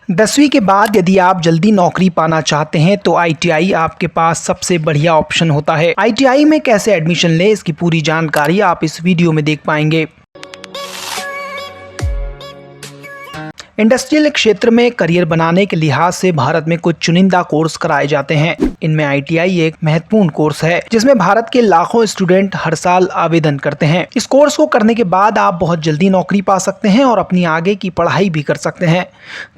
10वीं के बाद यदि आप जल्दी नौकरी पाना चाहते हैं तो आईटीआई आपके पास सबसे बढ़िया ऑप्शन होता है। आईटीआई में कैसे एडमिशन लें, इसकी पूरी जानकारी आप इस वीडियो में देख पाएंगे। इंडस्ट्रियल क्षेत्र में करियर बनाने के लिहाज से भारत में कुछ चुनिंदा कोर्स कराए जाते हैं। इनमें आईटीआई एक महत्वपूर्ण कोर्स है जिसमें भारत के लाखों स्टूडेंट हर साल आवेदन करते हैं। इस कोर्स को करने के बाद आप बहुत जल्दी नौकरी पा सकते हैं और अपनी आगे की पढ़ाई भी कर सकते हैं।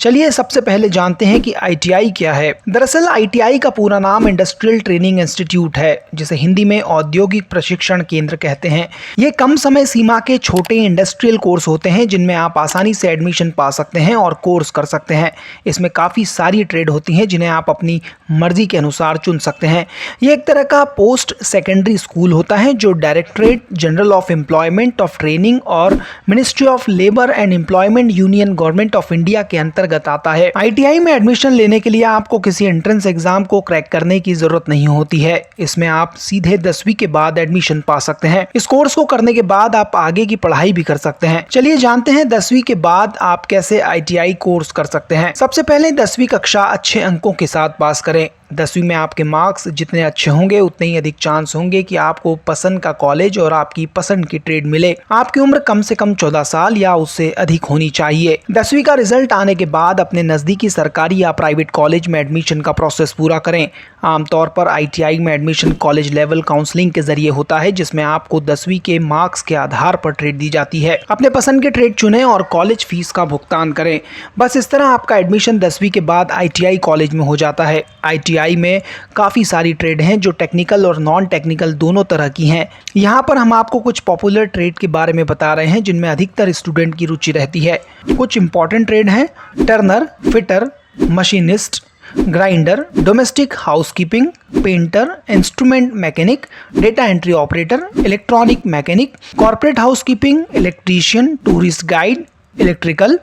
चलिए सबसे पहले जानते हैं कि आईटीआई क्या है। दरअसल आईटीआई का पूरा नाम इंडस्ट्रियल ट्रेनिंग इंस्टीट्यूट है, जिसे हिंदी में औद्योगिक प्रशिक्षण केंद्र कहते हैं। ये कम समय सीमा के छोटे इंडस्ट्रियल कोर्स होते हैं जिनमें आप आसानी से एडमिशन पा सकते हैं और कोर्स कर सकते हैं। इसमें काफ़ी सारी ट्रेड होती हैं जिन्हें आप अपनी मर्जी के अनुसार चुन सकते हैं। ये एक तरह का पोस्ट सेकेंडरी स्कूल होता है जो directorate general of employment of training और ministry of labour and employment union government of India के अंतर्गत आता है। आईटीआई में एडमिशन लेने के लिए आपको किसी एंट्रेंस एग्जाम को क्रैक करने की जरूरत नहीं होती है। इसमें आप सीधे 10वीं के बाद एडमिशन पा सकते हैं। इस कोर्स को करने के बाद आप आगे की पढ़ाई भी कर सकते हैं। चलिए जानते हैं 10वीं के बाद आप कैसे आईटीआई कोर्स कर सकते हैं। सबसे पहले 10वीं कक्षा अच्छे अंकों के साथ पास करें। 10वीं में आपके मार्क्स जितने अच्छे होंगे उतने ही अधिक चांस होंगे कि आपको पसंद का कॉलेज और आपकी पसंद की ट्रेड मिले। आपकी उम्र कम से कम 14 साल या उससे अधिक होनी चाहिए। 10वीं का रिजल्ट आने के बाद अपने नजदीकी सरकारी या प्राइवेट कॉलेज में एडमिशन का प्रोसेस पूरा करें। आमतौर पर आईटीआई में एडमिशन कॉलेज लेवल काउंसलिंग के जरिए होता है, जिसमें आपको 10वीं के मार्क्स के आधार पर ट्रेड दी जाती है। अपने पसंद के ट्रेड चुनें और कॉलेज फीस का भुगतान करें। बस इस तरह आपका एडमिशन 10वीं के बाद आईटीआई कॉलेज में हो जाता है। आईटीआई में काफ़ी सारी ट्रेड हैं जो टेक्निकल और नॉन टेक्निकल दोनों तरह की हैं। यहाँ पर हम आपको कुछ पॉपुलर ट्रेड के बारे में बता रहे हैं जिनमें अधिकतर स्टूडेंट की रुचि रहती है। कुछ इंपॉर्टेंट ट्रेड हैं: Turner, fitter, machinist, grinder, domestic housekeeping, painter, instrument mechanic, data entry operator, electronic mechanic, corporate housekeeping, electrician, tourist guide, electrical,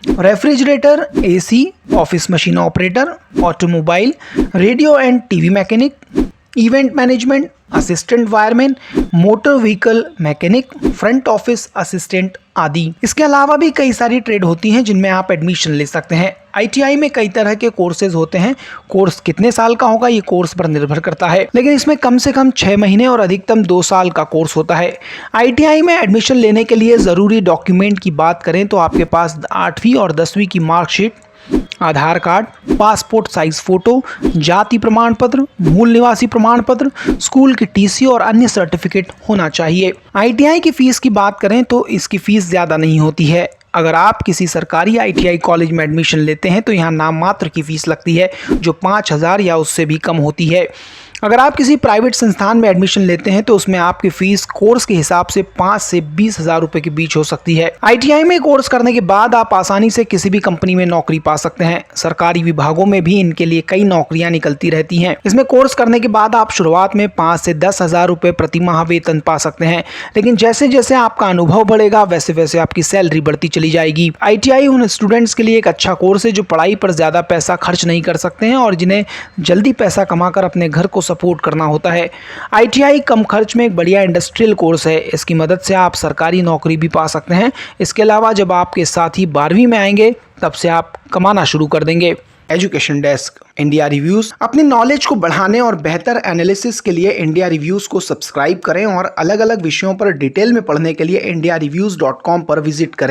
refrigerator, AC, office machine operator, automobile, radio and TV mechanic, event management, assistant wireman, motor vehicle mechanic, front office assistant आदि। इसके अलावा भी कई सारी trade होती हैं जिनमें आप एडमिशन ले सकते हैं। आईटीआई में कई तरह के कोर्सेज होते हैं। कोर्स कितने साल का होगा ये कोर्स पर निर्भर करता है, लेकिन इसमें कम से कम 6 महीने और अधिकतम 2 साल का कोर्स होता है। आईटीआई में एडमिशन लेने के लिए ज़रूरी डॉक्यूमेंट की बात करें तो आपके पास 8वीं और 10वीं की मार्कशीट, आधार कार्ड, पासपोर्ट साइज फोटो, जाति प्रमाण पत्र, मूल निवासी प्रमाण पत्र, स्कूल की टीसी और अन्य सर्टिफिकेट होना चाहिए। आईटीआई की फीस की बात करें तो इसकी फीस ज़्यादा नहीं होती है। अगर आप किसी सरकारी आईटीआई कॉलेज में एडमिशन लेते हैं तो यहाँ नाम मात्र की फीस लगती है जो 5,000 या उससे भी कम होती है। अगर आप किसी प्राइवेट संस्थान में एडमिशन लेते हैं तो उसमें आपकी फीस कोर्स के हिसाब से 5 से 20,000 रुपए के बीच हो सकती है। आईटीआई में कोर्स करने के बाद आप आसानी से किसी भी कंपनी में नौकरी पा सकते हैं। सरकारी विभागों में भी इनके लिए कई नौकरियां निकलती रहती हैं। इसमें कोर्स करने के बाद आप शुरुआत में 5 से 10,000 रुपए प्रति माह वेतन पा सकते हैं, लेकिन जैसे जैसे आपका अनुभव बढ़ेगा वैसे वैसे आपकी सैलरी बढ़ती चली जाएगी। आईटीआई उन स्टूडेंट्स के लिए एक अच्छा कोर्स है जो पढ़ाई पर ज्यादा पैसा खर्च नहीं कर सकते हैं और जिन्हें जल्दी पैसा कमाकर अपने घर को सपोर्ट करना होता है। आईटीआई कम खर्च में एक बढ़िया इंडस्ट्रियल कोर्स है। इसकी मदद से आप सरकारी नौकरी भी पा सकते हैं। इसके अलावा जब आपके साथी 12वीं में आएंगे तब से आप कमाना शुरू कर देंगे। Education desk, India reviews. अपनी नॉलेज को बढ़ाने और बेहतर एनालिसिस के लिए इंडिया रिव्यूज को सब्सक्राइब करें और अलग अलग विषयों पर डिटेल में पढ़ने के लिए indiaReviews.com पर विजिट करें।